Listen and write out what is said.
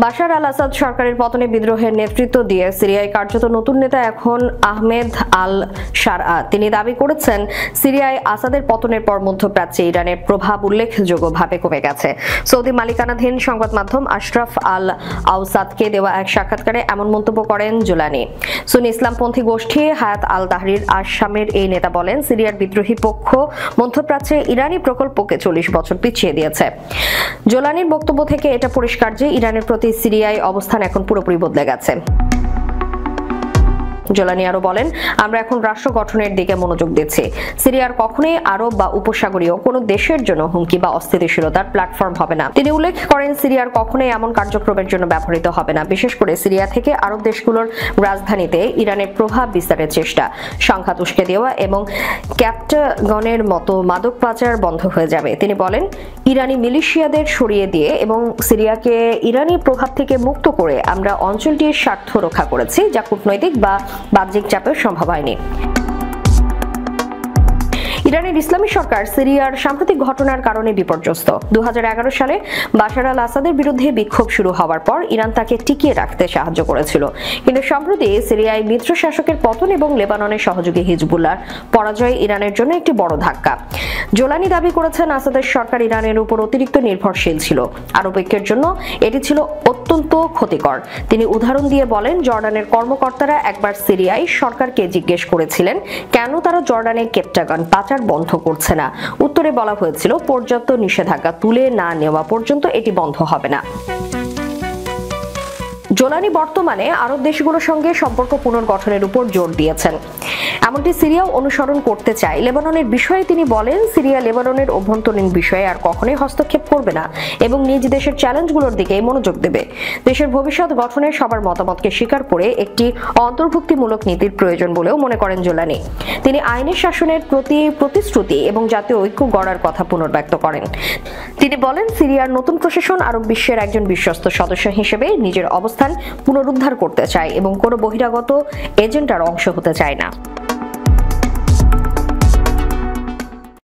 বাশার আল আসাদ সরকারের পতনে বিদ্রোহের নেতৃত্ব দিয়ে সিরিয়ায় কার্যত নতুন নেতা এখন আহমেদ আল শারআ। তিনি দাবি করেছেন, সিরিয়ায় আসাদের পতনের পর মধ্যপ্রাচ্যে ইরানের প্রভাব উল্লেখযোগ্যভাবে কমে গেছে। সৌদি মালিকানাধীন সংবাদ মাধ্যম আশরাফ আল আওসাদকে দেওয়া এক সাক্ষাৎকারে এমন মন্তব্য করেন জোলানি। সুন্নি ইসলামপন্থী গোষ্ঠী হায়াত আল তাহরির আশামের এই নেতা বলেন, সিরিয়ার বিদ্রোহী পক্ষ মধ্যপ্রাচ্যে ইরানি প্রকল্পকে 40 বছর পিছিয়ে দিয়েছে। জোলানির বক্তব্য থেকে এটা পরিষ্কার যে ইরানের প্রতি সিরিয়ায় অবস্থান এখন পুরোপুরি বদলে গেছে। জোলানি আরো বলেন, আমরা এখন রাষ্ট্র গঠনের দিকে মনোযোগ দিচ্ছি। সিরিয়ার কখনোই আরব বা উপসাগরীয় কোনো দেশের জন্য হুমকি বা অস্থিতিশীলতার প্ল্যাটফর্ম হবে না। তিনি উল্লেখ করেন, সিরিয়ার কখনোই এমন কার্যক্রমের জন্য ব্যবহৃত হবে না, বিশেষ করে সিরিয়া থেকে আরব দেশগুলোর রাজধানীতে ইরানের প্রভাব বিস্তারের চেষ্টা, সংঘাত উস্কে দেওয়া এবং ক্যাপ্টাগনের মতো মাদক পাচার বন্ধ হয়ে যাবে। তিনি বলেন, ইরানি মিলিশিয়াদের সরিয়ে দিয়ে এবং সিরিয়াকে ইরানি প্রভাব থেকে মুক্ত করে আমরা অঞ্চলটির স্বার্থ রক্ষা করেছি, যা কূটনৈতিক বা বাহ্যিক চাপের সম্ভব হয়নি। ইরানের ইসলামী সরকার সিরিয়ার সাম্প্রতিক ঘটনার কারণে বিপর্যস্ত। 2011 সালে বাশার আল আসাদের বিরুদ্ধে বিক্ষোভ শুরু হওয়ার পর ইরান তাকে টিকিয়ে রাখতে সাহায্য করেছিল, কিন্তু সম্প্রতি সিরিয়ায় মিত্র শাসকের পতন এবং লেবাননের সহযোগী হিজবুল্লাহর পরাজয় ইরানের জন্য একটি বড় ধাক্কা। জোলানি দাবি করেছেন, আসাদের সরকার ইরানের উপর অতিরিক্ত নির্ভরশীল ছিল। আরব ঐক্যের জন্য এটি ছিল অত্যন্ত ক্ষতিকর। তিনি উদাহরণ দিয়ে বলেন, জর্ডানের কর্মকর্তারা একবার সিরিয়ায় সরকারকে জিজ্ঞেস করেছিলেন কেন তারা জর্ডানের ক্যাপ্টাগন পাচার বন্ধ করছে না। উত্তরে বলা হয়েছিল, পর্যাপ্ত নিষেধাজ্ঞা তুলে না নেওয়া পর্যন্ত এটি বন্ধ হবে না। জোলানি বর্তমানে আরব দেশগুলোর সঙ্গে সম্পর্ক পুনর্গঠনের উপর জোর দিয়েছেন, এমনটি সিরিয়াও অনুসরণ করতে চায়। লেবাননের বিষয়ে তিনি বলেন, সিরিয়া লেবাননের অভ্যন্তরীণ বিষয়ে আর কখনোই হস্তক্ষেপ করবে না এবং নিজ দেশের চ্যালেঞ্জগুলোর দিকে মনোযোগ দেবে। দেশের ভবিষ্যৎ গঠনে সবার মতামতকে স্বীকার করে একটি অন্তর্ভুক্তিমূলক নীতির প্রয়োজন বলেও মনে করেন জোলানি। তিনি আইনের শাসনের প্রতি প্রতিশ্রুতি এবং জাতীয় ঐক্য গড়ার কথা পুনর্ব্যক্ত করেন। তিনি বলেন, সিরিয়ার নতুন প্রশাসন আরব বিশ্বের একজন বিশ্বস্ত সদস্য হিসেবে নিজের অবস্থান পুনরুদ্ধার করতে চায় এবং কোনো বহিরাগত এজেন্ডার অংশ হতে চায় না।